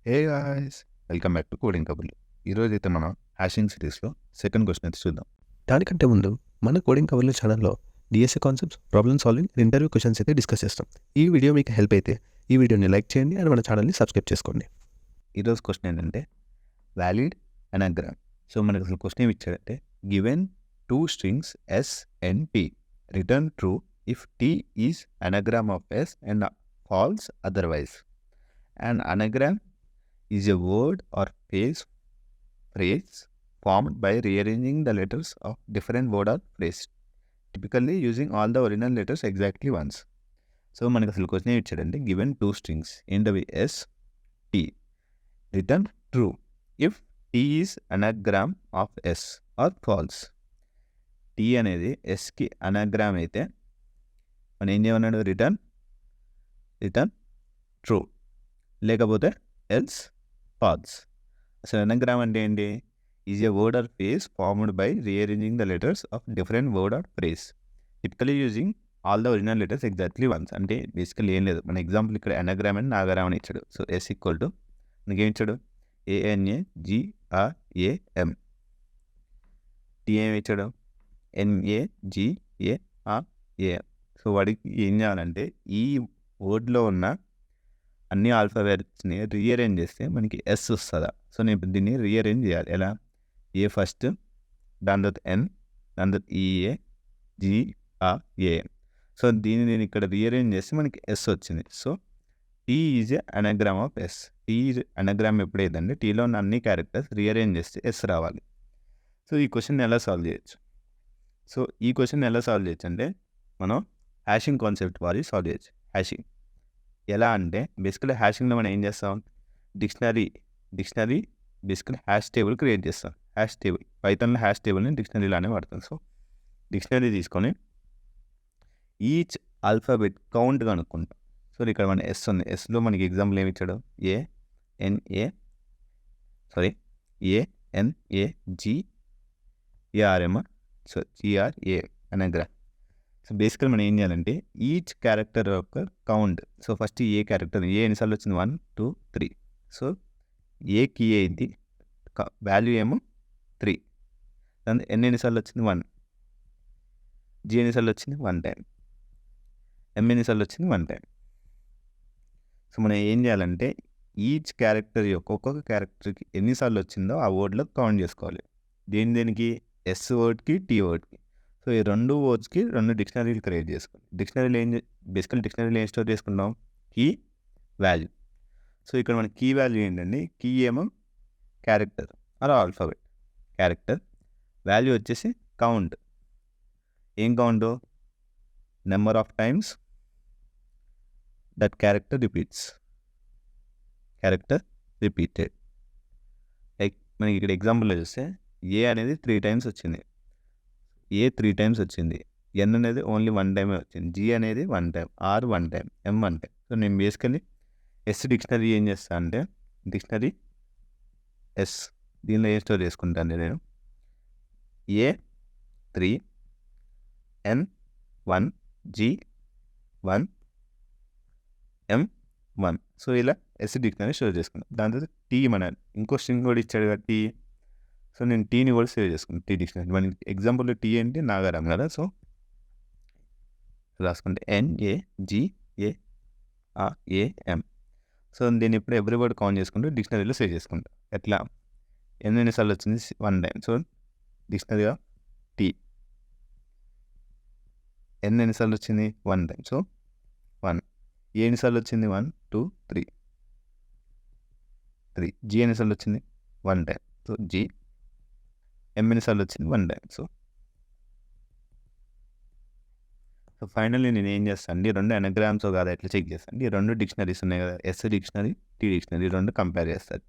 Hey guys! Welcome back to coding కబుర్లు. ఈరోజైతే మనం హ్యాషింగ్ సిరీస్‌లో సెకండ్ క్వెషన్ అయితే చూద్దాం. దానికంటే ముందు మన కోడింగ్ కవర్లు ఛానల్లో DSA concepts, problem solving, interview questions అయితే డిస్కస్ చేస్తాం. ఈ వీడియో మీకు హెల్ప్ అయితే ఈ వీడియోని లైక్ చేయండి అండ్ మన ఛానల్ని సబ్స్క్రైబ్ చేసుకోండి. ఈరోజు క్వెషన్ ఏంటంటే వాలిడ్ అనాగ్రామ్. సో మనకు అసలు క్వెషన్ ఏమి ఇచ్చాడంటే given 2 strings S and T return true if T is anagram of S and false otherwise. And anagram is a word or phrase formed by rearranging the letters of different word or phrase, typically using all the original letters exactly once. So మనకి అసలు question ఏమి ఇచ్చాడంటే given 2 strings ఏంటవి S T return true if T is anagram of S or false. T అనేది ఎస్కి anagram అయితే మనం ఏం చేయమన్నాడు రిటర్న్ ట్రూ, లేకపోతే ఎల్స్ ఫాల్స్. అసలు అనాగ్రామ్ అంటే ఏంటి? Is a word or phrase formed by rearranging the letters of different word or phrase, typically using all the original letters exactly once. అంటే బేసికల్లీ ఏం లేదు, మన ఎగ్జాంపుల్ ఇక్కడ అనాగ్రామ్ అండ్ నాగరామ్ అని ఇచ్చాడు. సో ఎస్ ఈక్వల్ టు మనకి ఏమి ఇచ్చాడు? ANAGRAM. టీ ఏమి ఇచ్చాడు? NAGARAM. సో వాడికి ఏం చేయాలంటే ఈ వర్డ్లో ఉన్న అన్ని ఆల్ఫాబెట్స్ని రీఅరేంజ్ చేస్తే మనకి ఎస్ వస్తుందా? సో నేను దీన్ని రీఅరేంజ్ చేయాలి. ఎలా? ఏ ఫస్ట్, దాని తర్వాత ఎన్, దాని తర్వాత EAGRAM. సో దీన్ని నేను ఇక్కడ రీఅరేంజ్ చేస్తే మనకి ఎస్ వచ్చింది. So T is a anagram of S. T anagram ఎప్పుడైందంటే టీలో ఉన్న అన్ని క్యారెక్టర్స్ రీఅరేంజ్ చేస్తే ఎస్ రావాలి. సో ఈ క్వశ్చన్ ఎలా సాల్వ్ చేయొచ్చు? సో ఈ క్వశ్చన్ ఎలా సాల్వ్ చేయొచ్చు అంటే మనం హ్యాషింగ్ కాన్సెప్ట్ వాడి సాల్వ్ చేయొచ్చు. హ్యాషింగ్ ఎలా అంటే బేసికలీ హ్యాషింగ్లో మనం ఏం చేస్తాం? Dictionary basically hash table create చేస్తాం. హ్యాష్ టేబుల్ పైథాన్లో హ్యాష్ టేబుల్ని డిక్షనరీలానే వాడతాం. సో డిక్షనరీ తీసుకొని ఈచ్ ఆల్ఫాబెట్ కౌంట్ కనుక్కుంటాం. సో ఇక్కడ మన ఎస్ ఉంది. ఎస్లో మనకి ఎగ్జాంపుల్ ఏమి ఇచ్చాడు? ANAGARM. So GRA అనాగ్రామ్. సో బేసికల్ మనం ఏం చేయాలంటే ఈచ్ క్యారెక్టర్ యొక్క కౌంట్. సో ఫస్ట్ ఏ క్యారెక్టర్ ఏ ఎన్నిసార్లు వచ్చింది? 1 2 3. సో ఏకి ఏ ఇది వాల్యూ ఏమో 3. దాని ఎన్నిసార్లు వచ్చింది? 1. జీ ఎన్నిసార్లు వచ్చింది? 1 టైం. ఎం ఎన్నిసార్లు వచ్చింది? 1 టైం. సో మనం ఏం చేయాలంటే ఈచ్ క్యారెక్టర్ యొక్క ఒక్కొక్క క్యారెక్టర్కి ఎన్నిసార్లు వచ్చిందో ఆ వర్డ్లో కౌంట్ చేసుకోవాలి. దేనికి? ఎస్ వర్డ్కి, టీ వర్డ్కి. సో ఈ రెండు వర్డ్స్కి 2 డిక్షనరీలు క్రియేట్ చేసుకోండి. డిక్షనరీలో ఏం స్టోర్ చేసుకుంటాం? Key value. సో ఇక్కడ మన కీ వాల్యూ ఏంటండి? కీ ఏమో character are alphabet. Character value వచ్చేసి కౌంట్. ఏం count? Number of times that character repeated. Like మనకి ఇక్కడ ఎగ్జాంపుల్లో చూస్తే ఏ అనేది 3 టైమ్స్ వచ్చింది. ఏ 3 టైమ్స్ వచ్చింది. ఎన్ అనేది ఓన్లీ 1 టైమే వచ్చింది. జీ అనేది 1 time, R 1 time, M 1 time. So నేను బేసికలీ ఎస్ డిక్షనరీ ఏం చేస్తాను అంటే డిక్షనరీ ఎస్ దీనిలో ఏం స్టోర్ చేసుకుంటాను నేను? ఏ 3, ఎన్ 1, జీ 1, ఎం 1. సో ఇలా ఎస్ డిక్షనరీ స్టోర్ చేసుకున్నాను. దాని తర్వాత టీ మన ఇంకో స్ట్రింగ్ కూడా ఇచ్చాడు కదా టీ. సో నేను టీని కూడా సేవ్ చేసుకున్నాను. టీ డిక్షనరీ మనకి ఎగ్జాంపుల్లో టీ అంటే నాగారామ్ కదా. సో రాసుకుంటే NAGARAM. సో దీన్ని ఇప్పుడు ఎవ్రీ వర్డ్ కౌంట్ చేసుకుంటూ డిక్షనరీలో సేవ్ చేసుకుంటాం. ఎట్లా? ఎన్నిసార్లు వచ్చింది? 1 టైం. సో డిక్షనరీగా టీ ఎన్నిసార్లు వచ్చింది? 1 టైం. సో 1. ఏ ఎన్నిసార్లు వచ్చింది? 1 2 3. జీ ఎన్నిసార్లు వచ్చింది? 1 టైం. So G. ఎం ఎన్నిసార్లు వచ్చింది? 1 టైం. సో ఫైనల్లీ నేను ఏం చేస్తాను అండి, 2 అనాగ్రామ్స్ కాదా ఎట్లా చెక్ చేస్తాను? ఈ 2 డిక్షనరీస్ ఉన్నాయి కదా, S dictionary, T dictionary, 2 compare చేస్తారు.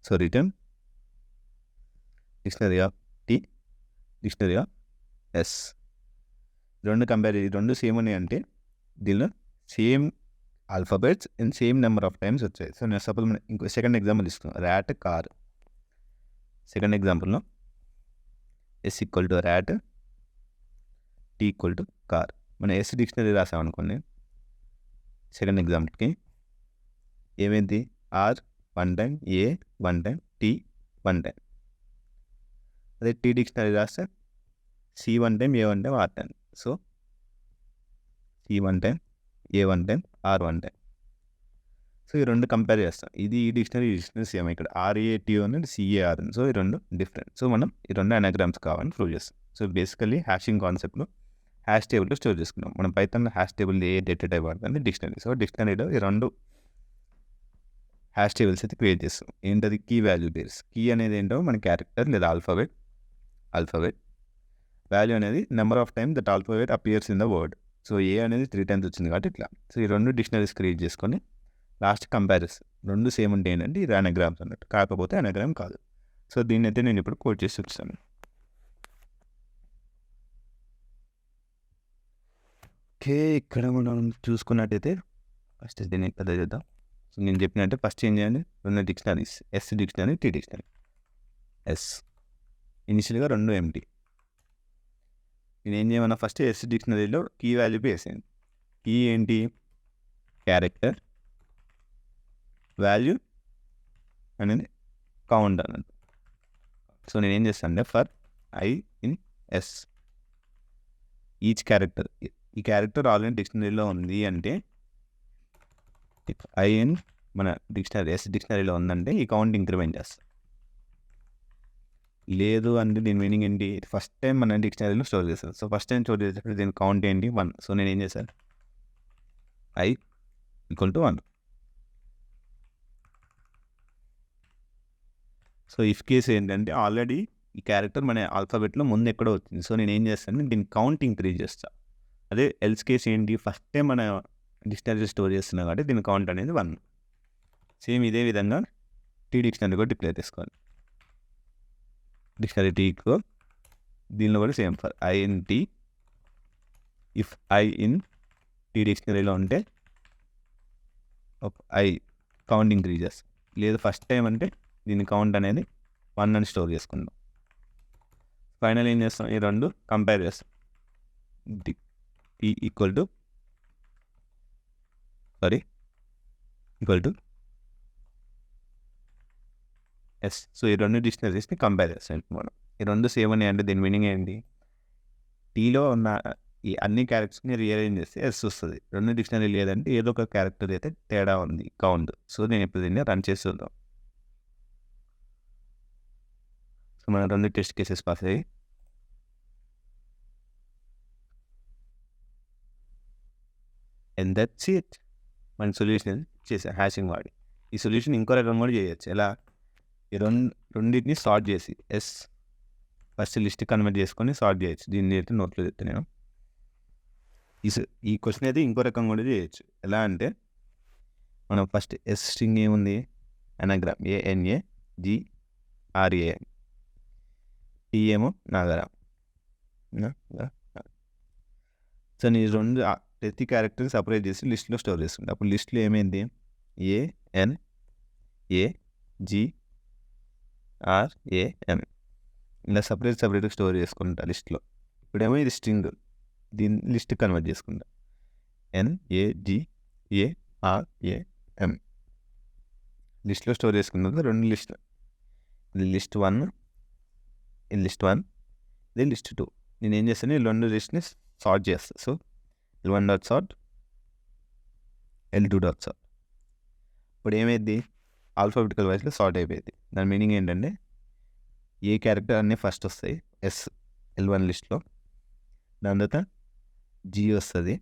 So return dictionary of T, dictionary of S. 2 compare, ఈ 2 సేమ్ ఉన్నాయి అంటే దీనిలో same alphabets and same number of times వచ్చాయి. సో నేను సపోజ్ ఇంకో సెకండ్ ఎగ్జాంపుల్ ఇస్తున్నాను. Rat car. సెకండ్ ఎగ్జాంపుల్లో S equal to rat, T equal to car. మనం ఎస్ డిక్షనరీ రాసామనుకోండి సెకండ్ ఎగ్జాంపుల్కి ఏమైంది? R 1 time A 1 time T 1 time. అదే టీ డిక్షనరీ రాస్తే C 1 time A 1 time R 10. So C 1 time A 1 time R 1 time. So ఈ రెండు compare చేస్తాం. ఇది ఈ డిక్షనరీ సేమ్. ఇక్కడ ఆర్ఏటీ అనేది సిఏఆర్ ఉంది. సో ఈ రెండు డిఫరెంట్. సో మనం ఈ రెండు అనాగ్రామ్స్ కావాలని ప్రూవ్ చేస్తాం. సో బేసికలీ హ్యాషింగ్ కాన్సెప్ట్లో హ్యాష్ టేబుల్లో స్టోర్ చేసుకున్నాం. మనం పైథాన్లో హ్యాష్ టేబుల్ ఏ డేటా టైప్ వాడుతుంది డిక్షనరీ. సో డిక్షనరీలో ఈ రెండు హ్యాష్ టేబుల్స్ అయితే క్రియేట్ చేస్తాం. ఏంటది? Key value base. కీ అనేది ఏంటో మన క్యారెక్టర్ లేదా ఆల్ఫాబెట్. వాల్యూ అనేది number of time that alphabet appears in the word. So A అనేది 3 times వచ్చింది కాబట్టి ఇట్లా. సో ఈ రెండు డిక్షనరీస్ క్రియేట్ చేసుకొని లాస్ట్ కంపారిజన్ రెండు సేమ్ ఉంటే ఏంటంటే ఇది అనాగ్రామ్స్ అన్నట్టు, కాకపోతే అనాగ్రామ్ కాదు. సో దీన్ని అయితే నేను ఇప్పుడు కోడ్ చేసి చూపిస్తాను. ఓకే, ఇక్కడ మనం చూసుకున్నట్టయితే ఫస్ట్ దీన్ని పెద్ద చేద్దాం. సో నేను చెప్పినట్టే ఫస్ట్ ఏం చేయాలి? రెండు dictionaries, S dictionary, T dictionary. S ఇనిషియల్గా రెండు ఎంటీ. నేను ఏం చేయమన్నా ఫస్ట్ ఎస్ డిక్షనరీలో కీ వాల్యూ వేసాను. కీ ఏంటి? క్యారెక్టర్ వాల్యూ అనేది కౌంట్ అన్నట్టు. సో నేను ఏం చేస్తాను అంటే for I in S each character, ఈ క్యారెక్టర్ ఆల్రెడీ డిక్షనరీలో ఉంది అంటే ఐ ఇన్ మన డిక్షనరీ ఎస్ డిక్షనరీలో ఉందంటే ఈ కౌంట్ ఇంక్రిమెంట్ చేస్తాం. లేదు అంటే దీని మీనింగ్ ఏంటి? ఫస్ట్ టైం మన డిక్షనరీలో స్టోర్ చేస్తాను. సో ఫస్ట్ టైం స్టోర్ చేసేటప్పుడు దీని కౌంట్ ఏంటి? 1. సో నేను ఏం చేశాను? I equal to 1. So if case ఏంటంటే ఆల్రెడీ ఈ క్యారెక్టర్ మన ఆల్ఫాబెట్లో ముందు ఎక్కడో వచ్చింది. సో నేను ఏం చేస్తాను? దీని కౌంట్ ఇంక్రీజ్ చేస్తాను. అదే ఎల్స్ కేస్ ఏంటి? ఫస్ట్ టైం మన డిక్షనరీ స్టోర్ చేస్తున్నా కాబట్టి దీని కౌంట్ అనేది 1. సేమ్ ఇదే విధంగా టీ డిక్షనరీ కూడా డిక్లేర్ చేసుకోవాలి. డిక్షనరీ టీకు దీనిలో కూడా same for I in T. If I in T డిక్షనరీలో ఉంటే ఐ కౌంట్ ఇంక్రీజెస్. లేదు ఫస్ట్ టైం అంటే దీని కౌంట్ అనేది 1 అని స్టోర్ చేసుకుందాం. ఫైనల్ ఏం చేస్తాం? ఈ రెండు కంపేర్ చేస్తాం. Equal to yes. సో ఈ రెండు డిక్షనరీస్ని కంపేర్ చేస్తాం మనం. ఈ రెండు సేమ్ అని అంటే దీని మీనింగ్ ఏంటి? టీలో ఉన్న ఈ అన్ని క్యారెక్టర్స్ని రీఅరేంజ్ చేస్తే ఎస్ వస్తుంది. రెండు డిక్షనరీ లేదంటే ఏదో ఒక క్యారెక్టర్ అయితే తేడా ఉంది కౌంట్. సో నేను ఇప్పుడు దీన్ని రన్ చేసి చూద్దాం. సో మన రెండు టెస్ట్ కేసెస్ పాస్ అయ్యి అండ్ దట్స్ ఇట్. మన సొల్యూషన్ చేసాం హ్యాషింగ్ వాడి. ఈ సొల్యూషన్ ఇంకో రకం కూడా చేయొచ్చు. ఎలా? ఈ రెండింటిని సార్ట్ చేసి ఎస్ ఫస్ట్ లిస్ట్ కన్వర్ట్ చేసుకొని సార్ట్ చేయొచ్చు. దీన్ని అయితే నోట్లో చెప్తే నేను ఈ క్వశ్చన్ అయితే ఇంకో రకం కూడా చేయొచ్చు. ఎలా అంటే మనం ఫస్ట్ ఎస్ స్ట్రింగ్ ఏముంది? అనాగ్రామ్ ANAGRAM. టీ ఏమో నాగరామ్. సో నేను రెండు ప్రతి క్యారెక్టర్ సపరేట్ చేసి లిస్ట్లో స్టోర్ చేసుకుంటా. అప్పుడు లిస్ట్లో ఏమైంది? ANAGRAM ఇలా సపరేట్గా స్టోర్ చేసుకుంటా లిస్ట్లో. ఇప్పుడేమో ఇది స్ట్రింగ్, దీన్ని లిస్ట్ కన్వర్ట్ చేసుకుంటా. NAGARAM లిస్ట్లో స్టోర్ చేసుకున్న రెండు లిస్టులు. ఇది లిస్ట్ 1, ఇది లిస్ట్ 1, ఇది లిస్ట్ 2. నేను ఏం చేస్తాను? ఈ రెండు లిస్ట్ని సార్ట్ చేస్తాను. So L1.sort, L2.sort. ఇప్పుడు ఏమైంది? ఆల్ఫాబెటికల్ వైజ్లో సార్ట్ అయిపోయింది. దాని మీనింగ్ ఏంటంటే ఏ క్యారెక్టర్ అన్నీ ఫస్ట్ వస్తాయి ఎస్ L1 లిస్ట్లో, దాని తర్వాత G వస్తుంది,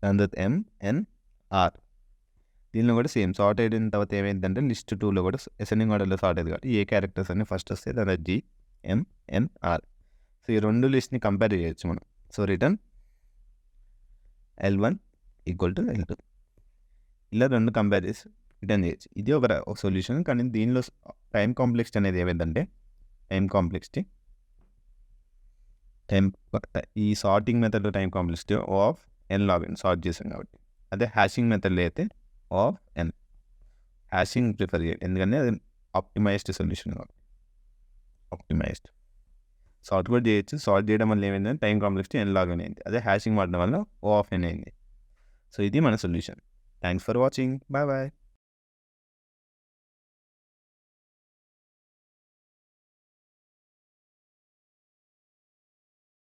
దాని తర్వాత MNR. దీనిలో కూడా సేమ్ సార్ట్ అయిన తర్వాత ఏమైందంటే లిస్ట్ 2లో కూడా అసెండింగ్ ఆర్డర్లో సార్ట్ అయ్యింది కాబట్టి ఏ క్యారెక్టర్స్ అన్నీ ఫస్ట్ వస్తాయి, దాని తర్వాత GMNR. సో ఈ రెండు లిస్ట్ని కంపేర్ చేయొచ్చు మనం. So return L1 equal to L2. ఇలా రెండు కంపేర్ చేసి రిటర్న్ చేయొచ్చు. ఇది ఒక సొల్యూషన్. కానీ దీనిలో టైం కాంప్లెక్సిటీ అనేది ఏమైందంటే ఈ సార్టింగ్ మెథడ్లో time complexity of n log n sort చేసాం కాబట్టి. అదే హ్యాషింగ్ మెథడ్లో అయితే ఆఫ్ n. హ్యాషింగ్ ప్రిఫర్ చేయాలి ఎందుకంటే అది ఆప్టిమైజ్డ్ సొల్యూషన్ కాబట్టి. ఆప్టిమైజ్డ్ సార్ట్ కూడా చేయొచ్చు. సార్ట్ చేయడం వల్ల ఏమైందంటే time complexity n log n అయింది. అదే హ్యాషింగ్ వాడడం వల్ల O of n అయింది. సో ఇది మన solution. Thanks for watching. Bye bye.